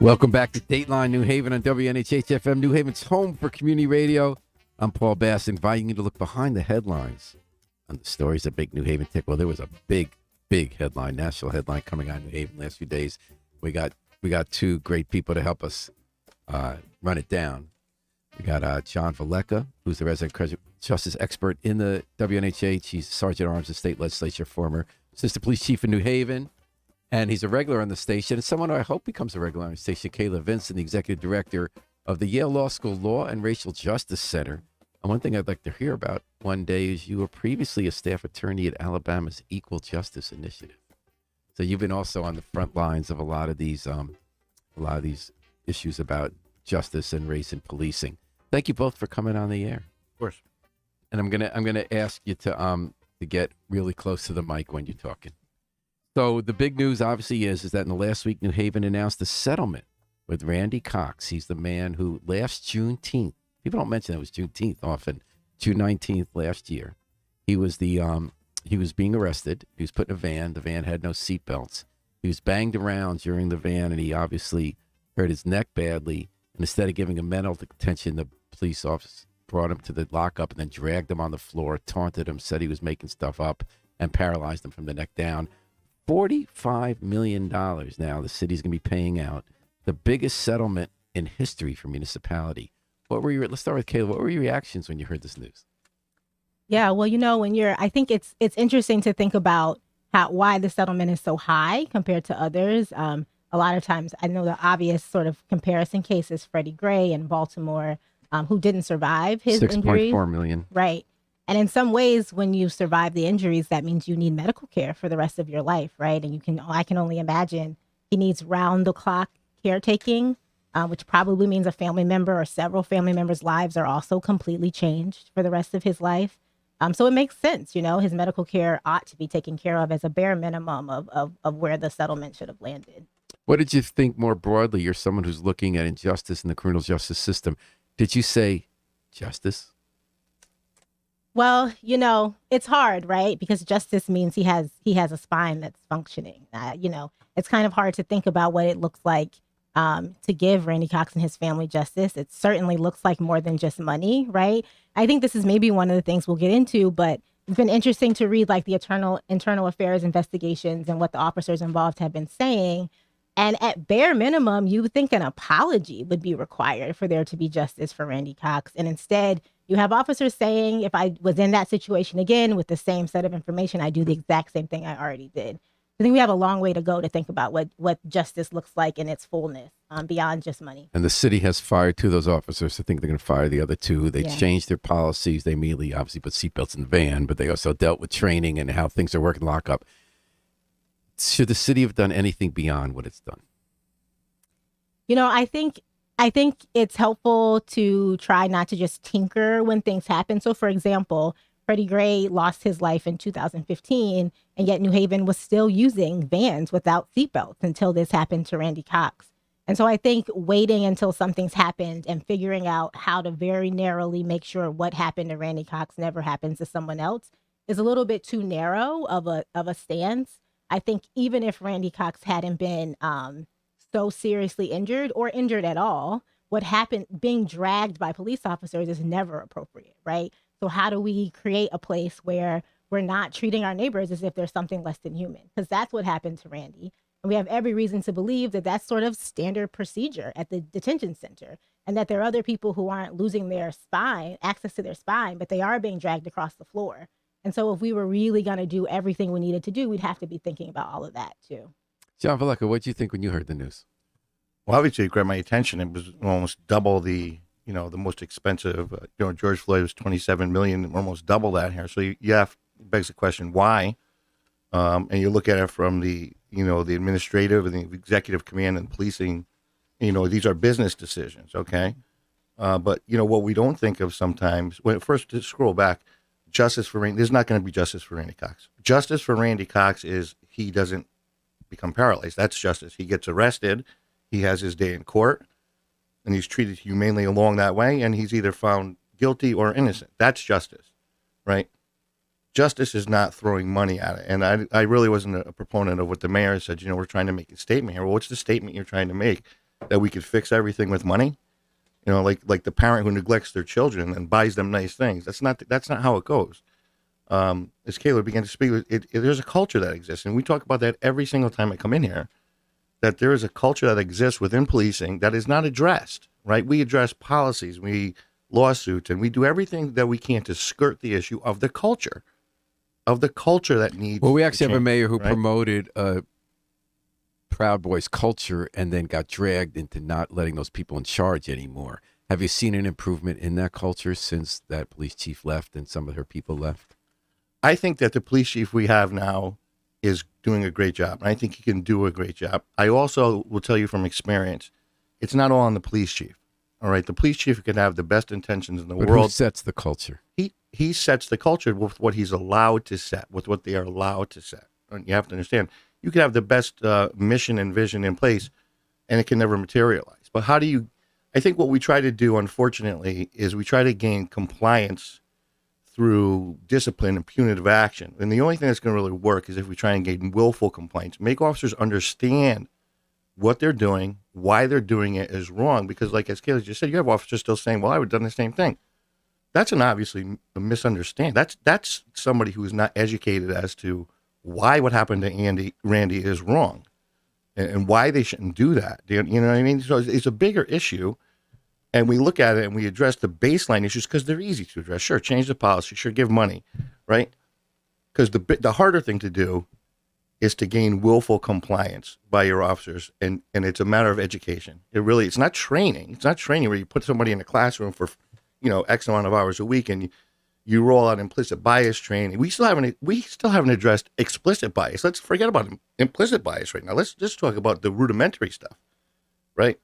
Welcome back to Dateline New Haven on WNHH-FM, New Haven's home for community radio. I'm Paul Bass, inviting you to look behind the headlines on the stories that make New Haven tick. Well, there was a big headline, national headline coming out of New Haven last few days. We got two great people to help us run it down. We got John Vallecca, who's the resident justice expert in the WNHH. He's Sergeant at Arms of State Legislature, former Assistant Police Chief in New Haven. And he's a regular on the station. And someone who I hope becomes a regular on the station, Kayla Vincent, the Executive Director of the Yale Law School Law and Racial Justice Center. And one thing I'd like to hear about one day is you were previously a staff attorney at Alabama's Equal Justice Initiative. So you've been also on the front lines of a lot of these issues about justice and race and policing. Thank you both for coming on the air. Of course. And I'm gonna ask you to get really close to the mic when you're talking. So the big news obviously is that in the last week, New Haven announced a settlement with Randy Cox. He's the man who last Juneteenth, people don't mention it was Juneteenth often, June 19th last year, he was being arrested. He was put in a van. The van had no seatbelts. He was banged around during the van, and he obviously hurt his neck badly. And instead of giving him medical attention, the police officer brought him to the lockup and then dragged him on the floor, taunted him, said he was making stuff up, and paralyzed him from the neck down. $45 million now the city's going to be paying out, the biggest settlement in history for municipality. Let's start with Kayla. What were your reactions when you heard this news? Yeah, well, I think it's interesting to think about why the settlement is so high compared to others. A lot of times, I know the obvious sort of comparison case is Freddie Gray in Baltimore, who didn't survive his injuries. $6.4 million. Right. And in some ways, when you survive the injuries, that means you need medical care for the rest of your life, right? And I can only imagine he needs round-the-clock caretaking, which probably means a family member or several family members' lives are also completely changed for the rest of his life. So it makes sense, his medical care ought to be taken care of as a bare minimum of where the settlement should have landed. What did you think more broadly? You're someone who's looking at injustice in the criminal justice system. Did you say justice? Well, it's hard, right? Because justice means he has a spine that's functioning. It's kind of hard to think about what it looks like to give Randy Cox and his family justice. It certainly looks like more than just money, right? I think this is maybe one of the things we'll get into, but it's been interesting to read like the internal affairs investigations and what the officers involved have been saying. And at bare minimum, you would think an apology would be required for there to be justice for Randy Cox. And instead, you have officers saying, if I was in that situation again with the same set of information, I'd do the exact same thing I already did. I think we have a long way to go to think about what justice looks like in its fullness, beyond just money. And the city has fired two of those officers. I think they're going to fire the other two. They changed their policies. They immediately obviously put seatbelts in the van, but they also dealt with training and how things are working lockup. Should the city have done anything beyond what it's done? I think it's helpful to try not to just tinker when things happen. So, for example, Freddie Gray lost his life in 2015, and yet New Haven was still using vans without seatbelts until this happened to Randy Cox. And so I think waiting until something's happened and figuring out how to very narrowly make sure what happened to Randy Cox never happens to someone else is a little bit too narrow of a stance. I think even if Randy Cox hadn't been so seriously injured or injured at all, what happened, being dragged by police officers is never appropriate, right? So how do we create a place where we're not treating our neighbors as if there's something less than human? Because that's what happened to Randy. And we have every reason to believe that that's sort of standard procedure at the detention center, and that there are other people who aren't losing their access to their spine, but they are being dragged across the floor. And so if we were really going to do everything we needed to do, we'd have to be thinking about all of that too. John Vallecca, what did you think when you heard the news? Well, obviously, it grabbed my attention. It was almost double the most expensive. George Floyd was $27 million, almost double that here. So begs the question, why? And you look at it from the administrative and the executive command and policing. These are business decisions, okay? But what we don't think of sometimes. First, to scroll back, justice for Randy. There's not going to be justice for Randy Cox. Justice for Randy Cox is he doesn't become paralyzed. That's justice. He gets arrested. He has his day in court, and he's treated humanely along that way, and he's either found guilty or innocent. That's justice, right? Justice is not throwing money at it. And I really wasn't a proponent of what the mayor said. We're trying to make a statement here. Well, what's the statement you're trying to make? that we could fix everything with money. You know, like the parent who neglects their children and buys them nice things. That's not how it goes. As Kayla began to speak, there's a culture that exists, and we talk about that every single time I come in here. That there is a culture that exists within policing that is not addressed. Right? We address policies, we lawsuits, and we do everything that we can to skirt the issue of the culture that needs. Well, we actually have a change, mayor who right? promoted a Proud Boys culture and then got dragged into not letting those people in charge anymore. Have you seen an improvement in that culture since that police chief left and some of her people left? I think that the police chief we have now is doing a great job. And I think he can do a great job. I also will tell you from experience, it's not all on the police chief. All right. The police chief can have the best intentions in the But world. who sets the culture? He sets the culture with what he's allowed to set, with what they are allowed to set. And you have to understand, you can have the best mission and vision in place, and it can never materialize. But how do you, I think what we try to do, unfortunately, is we try to gain compliance through discipline and punitive action. And the only thing that's going to really work is if we try and gain willful compliance, make officers understand what they're doing, why they're doing it is wrong. Because like as Kayla just said, you have officers still saying, well, I would have done the same thing. That's obviously a misunderstanding. That's somebody who is not educated as to why what happened to Randy is wrong and why they shouldn't do that. You know what I mean? So it's a bigger issue. And we look at it and we address the baseline issues because they're easy to address. Sure, change the policy. Sure, give money, right? Because the harder thing to do is to gain willful compliance by your officers, and it's a matter of education. It's not training. It's not training where you put somebody in a classroom for, X amount of hours a week and you roll out implicit bias training. We still haven't addressed explicit bias. Let's forget about implicit bias right now. Let's just talk about the rudimentary stuff, right?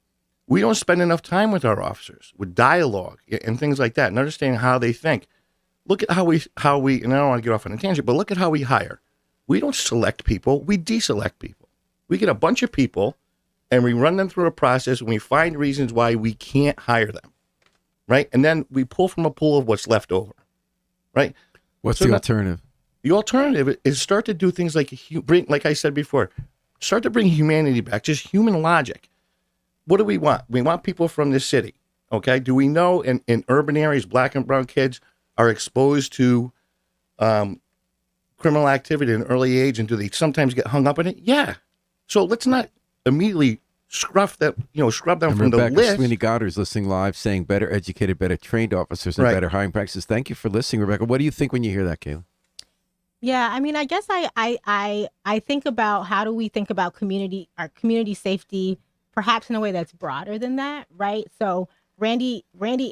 We don't spend enough time with our officers, with dialogue and things like that, and understanding how they think. Look at how we, and I don't want to get off on a tangent, but look at how we hire. We don't select people, we deselect people. We get a bunch of people and we run them through a process and we find reasons why we can't hire them, right? And then we pull from a pool of what's left over, right? What's the alternative? The alternative is start to do things like I said before, start to bring humanity back, just human logic. What do we want? We want people from this city, okay? Do we know in urban areas, black and brown kids are exposed to criminal activity at an early age, and do they sometimes get hung up in it? Yeah. So let's not immediately scrub them from Rebecca the list. Sweeney Goddard's listening live saying better educated, better trained officers and Right. better hiring practices. Thank you for listening, Rebecca. What do you think when you hear that, Kayla? Yeah, I mean, I guess I think about how do we think about our community safety, perhaps in a way that's broader than that, right? So Randy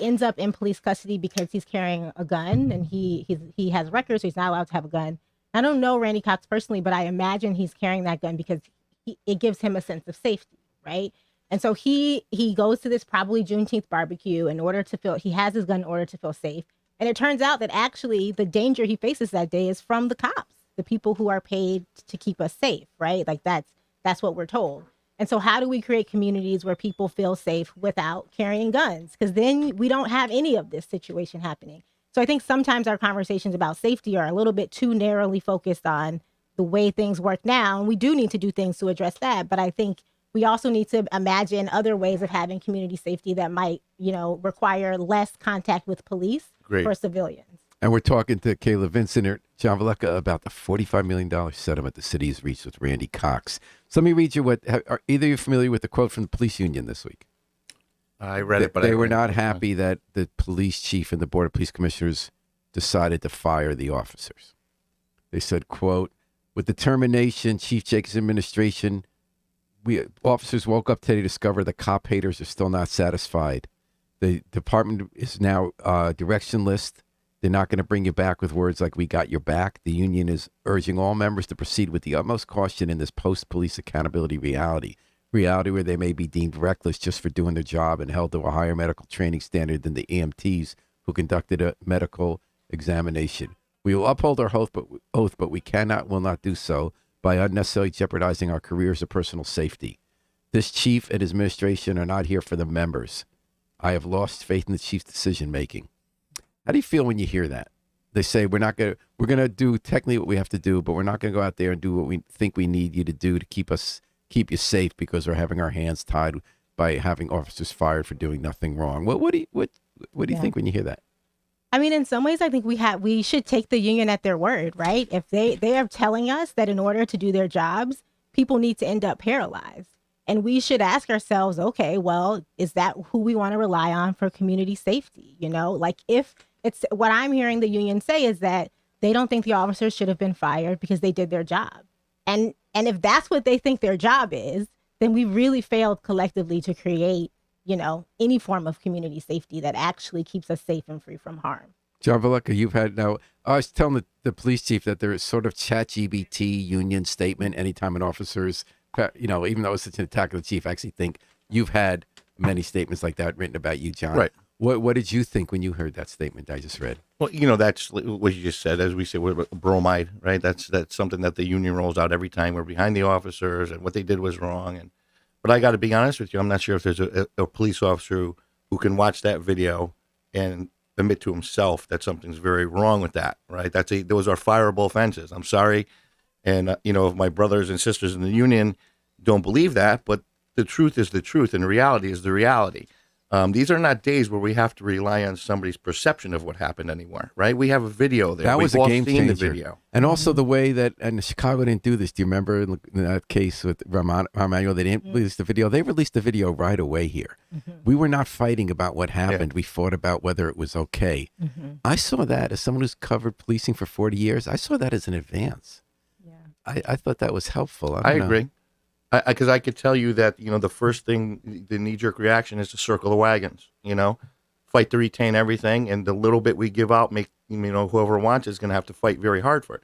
ends up in police custody because he's carrying a gun and he has records, so he's not allowed to have a gun. I don't know Randy Cox personally, but I imagine he's carrying that gun because it gives him a sense of safety, right? And so he goes to this probably Juneteenth barbecue he has his gun in order to feel safe. And it turns out that actually the danger he faces that day is from the cops, the people who are paid to keep us safe, right? Like that's what we're told. And so how do we create communities where people feel safe without carrying guns? Because then we don't have any of this situation happening. So I think sometimes our conversations about safety are a little bit too narrowly focused on the way things work now. And we do need to do things to address that. But I think we also need to imagine other ways of having community safety that might, require less contact with police for civilians. And we're talking to Kayla Vincent or John Vallecca about the $45 million settlement the city has reached with Randy Cox. So let me read you are either of you familiar with the quote from the police union this week? I read it, but they were not happy that the police chief and the board of police commissioners decided to fire the officers. They said, quote, with determination, Chief Jacobs' administration, officers woke up today to discover the cop haters are still not satisfied. The department is now directionless. They're not going to bring you back with words like we got your back. The union is urging all members to proceed with the utmost caution in this post-police accountability reality where they may be deemed reckless just for doing their job and held to a higher medical training standard than the EMTs who conducted a medical examination. We will uphold our oath, but we will not do so by unnecessarily jeopardizing our careers or personal safety. This chief and his administration are not here for the members. I have lost faith in the chief's decision-making. How do you feel when you hear that? They say we're going to do technically what we have to do, but we're not going to go out there and do what we think we need you to do to keep you safe because we're having our hands tied by having officers fired for doing nothing wrong. What do you Yeah. think when you hear that? I mean, in some ways, I think we should take the union at their word, right? If they are telling us that in order to do their jobs, people need to end up paralyzed, and we should ask ourselves, okay, well, is that who we want to rely on for community safety? You know, like if it's what I'm hearing the union say is that they don't think the officers should have been fired because they did their job, and if that's what they think their job is, then we really failed collectively to create, you know, any form of community safety that actually keeps us safe and free from harm. John Valeka, you've had now. I was telling the police chief that there is sort of ChatGPT union statement anytime an officer's, even though it's an attack of the chief, I actually think you've had many statements like that written about you, John. Right. What did you think when you heard that statement I just read? Well, that's what you just said. As we say, with bromide, right? That's something that the union rolls out every time we're behind the officers, and what they did was wrong. But I got to be honest with you, I'm not sure if there's a police officer who can watch that video and admit to himself that something's very wrong with that, right? Those are fireable offenses. I'm sorry, and if my brothers and sisters in the union don't believe that, but the truth is the truth, and the reality is the reality. These are not days where we have to rely on somebody's perception of what happened anymore, right? We have a video there. That was We've a all game seen changer. the video. And also the way that, and Chicago didn't do this. Do you remember in that case with Romano? They didn't release the video. They released the video right away here. We were not fighting about what happened. We fought about whether it was okay. I saw that as someone who's covered policing for 40 years. I saw that as an advance. Yeah. I thought that was helpful. I agree. Because I could tell you that, the first thing, the knee-jerk reaction is to circle the wagons, fight to retain everything. And the little bit we give out, whoever wants is going to have to fight very hard for it.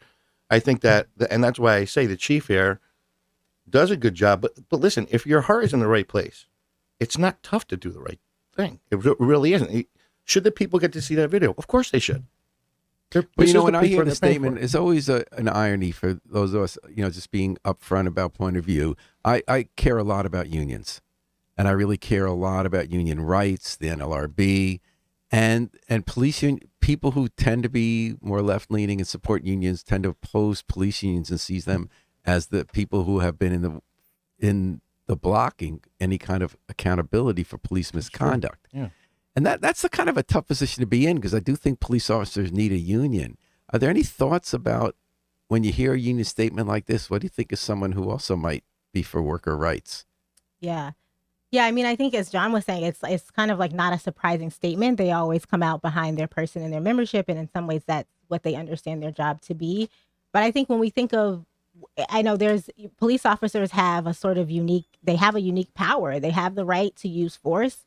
I think that, and that's why I say the chief here does a good job. But listen, if your heart is in the right place, it's not tough to do the right thing. It really isn't. Should the people get to see that video? Of course they should. But when I hear the statement, it's always an irony for those of us, just being upfront about point of view. I care a lot about unions, and I really care a lot about union rights, the NLRB, and police union. People who tend to be more left leaning and support unions tend to oppose police unions and sees them as the people who have been in the blocking any kind of accountability for police misconduct. Yeah. And that's a kind of a tough position to be in, because I do think police officers need a union. Are there any thoughts about when you hear a union statement like this? What do you think of someone who also might be for worker rights? Yeah. Yeah, I mean, I think as John was saying, it's kind of like not a surprising statement. They always come out behind their person and their membership, and in some ways that's what they understand their job to be. But I think when we think of, I know there's police officers have a sort of unique power. They have the right to use force,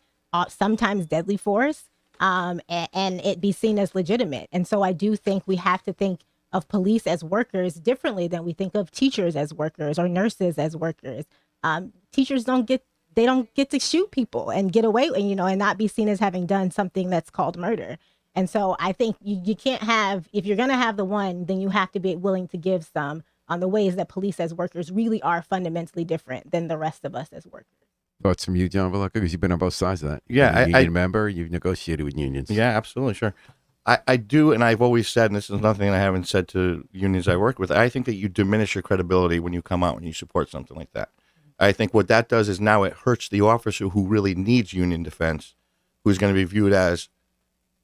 sometimes deadly force, and it be seen as legitimate. And so I do think we have to think of police as workers differently than we think of teachers as workers or nurses as workers. Teachers don't get to shoot people and get away, and not be seen as having done something that's called murder. And so I think you can't have, if you're going to have the one, then you have to be willing to give some on the ways that police as workers really are fundamentally different than the rest of us as workers. Thoughts from you, John Valeka, because you've been on both sides of that. Yeah, You're a union member, you've negotiated with unions. Yeah, absolutely, sure. I do, and I've always said, and this is nothing I haven't said to unions I work with, I think that you diminish your credibility when you come out and you support something like that. I think what that does is now it hurts the officer who really needs union defense, who's going to be viewed as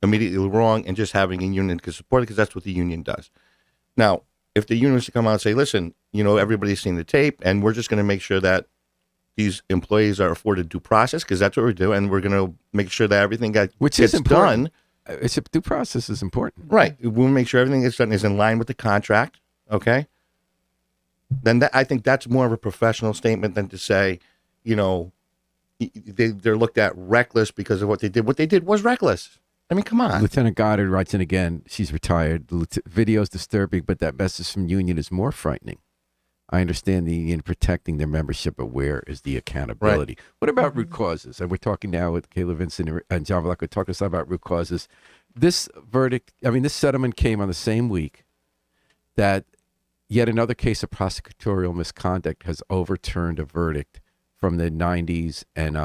immediately wrong and just having a union to support it, because that's what the union does. Now, if the union was to come out and say, listen, everybody's seen the tape, and we're just going to make sure that these employees are afforded due process, because that's what we're doing, and we're going to make sure that everything gets done. It's a due process is important. Right. We'll make sure everything gets done is in line with the contract, okay? Then I think that's more of a professional statement than to say, they're looked at reckless because of what they did. What they did was reckless. I mean, come on. Lieutenant Goddard writes in again, she's retired. The video is disturbing, but that message from union is more frightening. I understand the union protecting their membership, but where is the accountability? Right. What about root causes? And we're talking now with Kayla Vincent and John Valeka. We're talking about root causes. This settlement came on the same week that yet another case of prosecutorial misconduct has overturned a verdict from the 90s and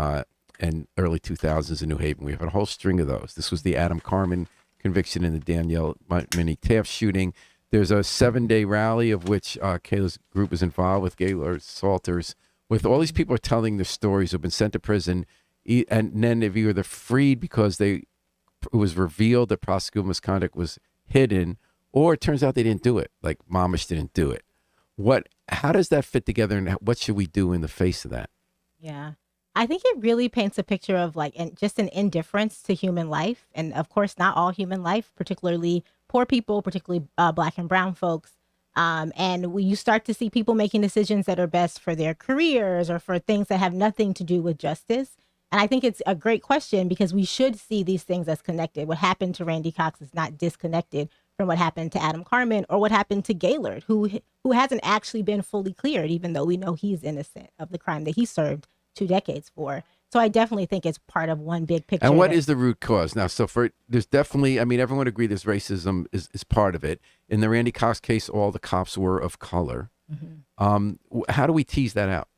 early 2000s in New Haven. We have a whole string of those. This was the Adam Carmen conviction in the Danielle Minnie Taft shooting. There's a 7-day rally of which Kayla's group is involved with. Gaylord Salters with all these people are telling their stories who've been sent to prison, and then if either freed because it was revealed that prosecutorial misconduct was hidden, or it turns out they didn't do it, like Momish didn't do it. How does that fit together, and what should we do in the face of that? Yeah. I think it really paints a picture of just an indifference to human life. And of course, not all human life, particularly poor people, particularly Black and brown folks. And when you start to see people making decisions that are best for their careers or for things that have nothing to do with justice. And I think it's a great question because we should see these things as connected. What happened to Randy Cox is not disconnected from what happened to Adam Carmen or what happened to Gaylord, who hasn't actually been fully cleared, even though we know he's innocent of the crime that he served 2 decades for. So I definitely think it's part of one big picture. And what is the root cause? Now, there's definitely, everyone agreed this racism is part of it. In the Randy Cox case, all the cops were of color. Mm-hmm. How do we tease that out?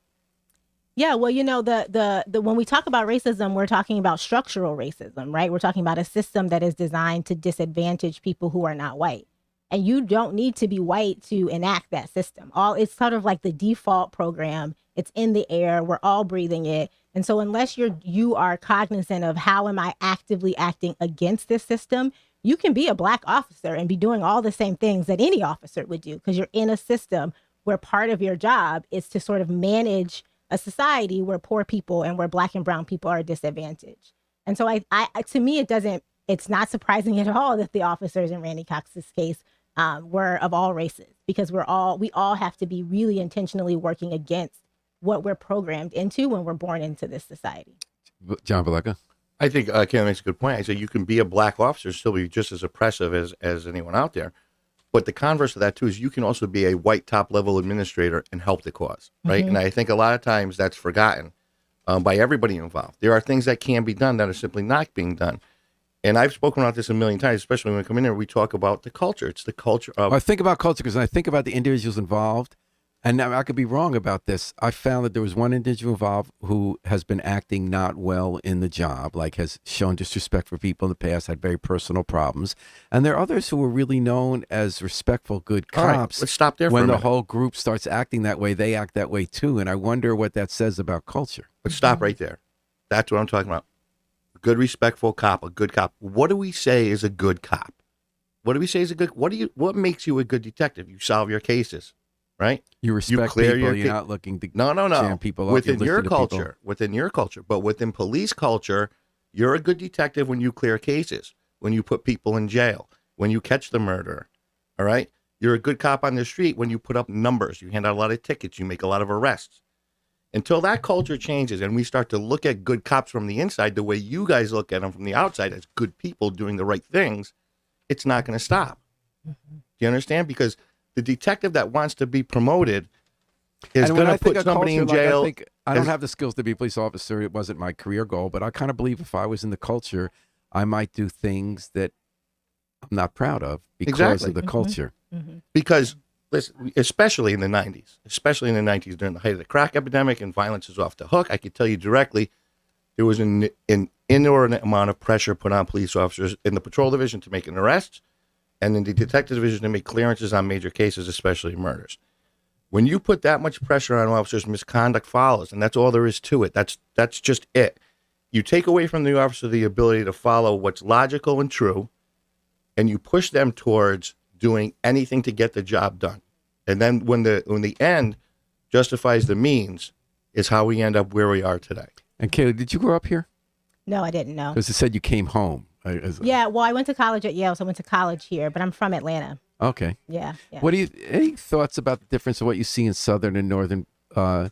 Yeah, well, the when we talk about racism, we're talking about structural racism, right? We're talking about a system that is designed to disadvantage people who are not white. And you don't need to be white to enact that system. It's sort of like the default program. It's in the air. We're all breathing it. And so unless you are cognizant of how am I actively acting against this system, you can be a Black officer and be doing all the same things that any officer would do because you're in a system where part of your job is to sort of manage a society where poor people and where Black and brown people are disadvantaged. And so to me, it's not surprising at all that the officers in Randy Cox's case were of all races, because we all have to be really intentionally working against what we're programmed into when we're born into this society. John Valeka? I think Ken makes a good point. I say you can be a Black officer, still be just as oppressive as anyone out there. But the converse of that, too, is you can also be a white top-level administrator and help the cause, right? Mm-hmm. And I think a lot of times that's forgotten by everybody involved. There are things that can be done that are simply not being done. And I've spoken about this a million times, especially when we come in here, we talk about the culture. It's the culture of... I think about culture because I think about the individuals involved, and now I could be wrong about this. I found that there was one individual involved who has been acting not well in the job, like has shown disrespect for people in the past, had very personal problems. And there are others who are really known as respectful, good cops. All right, let's stop there for a minute. When the whole group starts acting that way, they act that way too. And I wonder what that says about culture. Let's stop right there. That's what I'm talking about. A good, respectful cop, a good cop. What do we say is a good cop? What do we say is a good... What makes you a good detective? You solve your cases. Right? You respect people. You're not looking to jam people up. Within your culture, but within police culture, you're a good detective when you clear cases, when you put people in jail, when you catch the murderer. All right? You're a good cop on the street when you put up numbers, you hand out a lot of tickets, you make a lot of arrests. Until that culture changes and we start to look at good cops from the inside the way you guys look at them from the outside as good people doing the right things, it's not going to stop. Mm-hmm. Do you understand? Because the detective that wants to be promoted is going to put somebody in jail. I don't have the skills to be a police officer. It wasn't my career goal, but I kind of believe if I was in the culture, I might do things that I'm not proud of because of the culture. Mm-hmm. Because, listen, especially in the 90s, during the height of the crack epidemic and violence is off the hook, I could tell you directly, there was an inordinate amount of pressure put on police officers in the patrol division to make an arrest, and in the detective division to make clearances on major cases, especially murders. When you put that much pressure on officers, misconduct follows, and that's all there is to it. That's just it. You take away from the officer the ability to follow what's logical and true, and you push them towards doing anything to get the job done. And then when the end justifies the means is how we end up where we are today. And Kaylee, did you grow up here? No, I didn't know. Because it said you came home. Yeah, well, I went to college at Yale, so I went to college here, but I'm from Atlanta. Okay. Yeah. Any thoughts about the difference of what you see in Southern and Northern? Because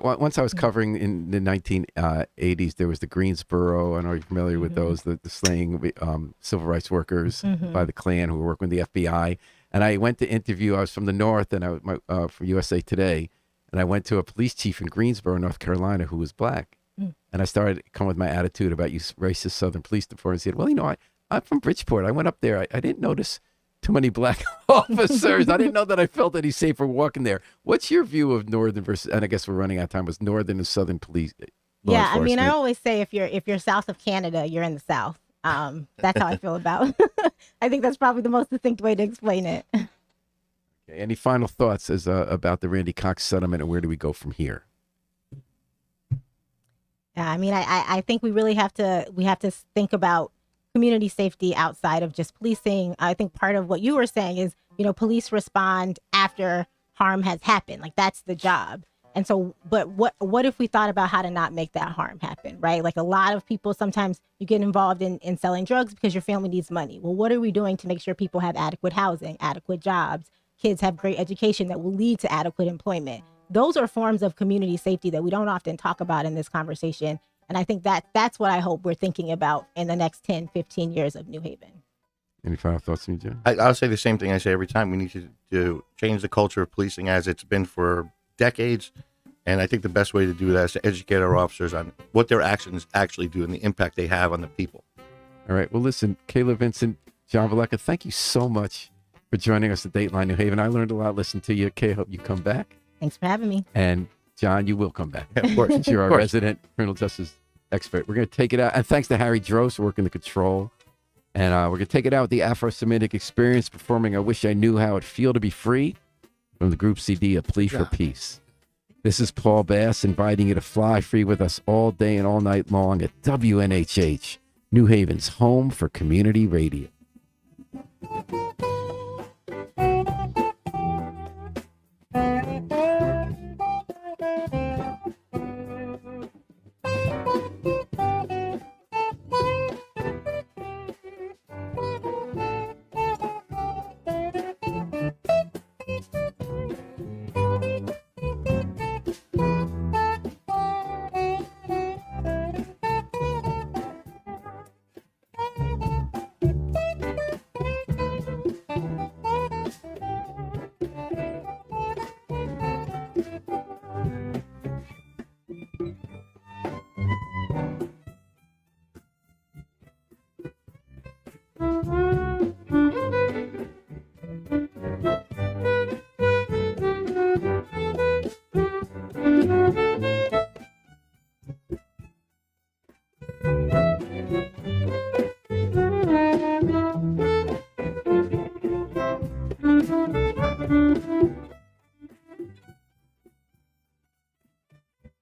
once I was covering in the 1980s, there was the Greensboro, and are you familiar with those, the slaying civil rights workers by the Klan who were working with the FBI? And I went to interview, I was from the North, and I was from USA Today, and I went to a police chief in Greensboro, North Carolina, who was Black. And I started to come with my attitude about you racist Southern police department. And said, well, I'm from Bridgeport. I went up there. I didn't notice too many Black officers. I didn't know that I felt any safer walking there. What's your view of Northern versus, and I guess we're running out of time, was Northern and Southern police? Yeah, I mean, I always say if you're south of Canada, you're in the South. That's how I feel about it. I think that's probably the most distinct way to explain it. Okay, any final thoughts about the Randy Cox settlement, and where do we go from here? Yeah, I mean, I think we really have to think about community safety outside of just policing. I think part of what you were saying is, police respond after harm has happened. Like that's the job. And so, but what if we thought about how to not make that harm happen, right? Like a lot of people, sometimes you get involved in selling drugs because your family needs money. Well, what are we doing to make sure people have adequate housing, adequate jobs, kids have great education that will lead to adequate employment? Those are forms of community safety that we don't often talk about in this conversation. And I think that's what I hope we're thinking about in the next 10, 15 years of New Haven. Any final thoughts from you, John? I'll say the same thing I say every time. We need to change the culture of policing as it's been for decades. And I think the best way to do that is to educate our officers on what their actions actually do and the impact they have on the people. All right. Well, listen, Kayla Vincent, John Valeka, thank you so much for joining us at Dateline New Haven. I learned a lot listening to you. Kay, hope you come back. Thanks for having me. And John, you will come back. Yeah, of course. Since you're our Of course. resident criminal justice expert. We're going to take it out. And thanks to Harry Drost working the control. And we're going to take it out with the Afro-Semitic Experience performing I Wish I Knew How It Feel to Be Free from the group CD, A Plea for Peace. This is Paul Bass inviting you to fly free with us all day and all night long at WNHH, New Haven's home for community radio.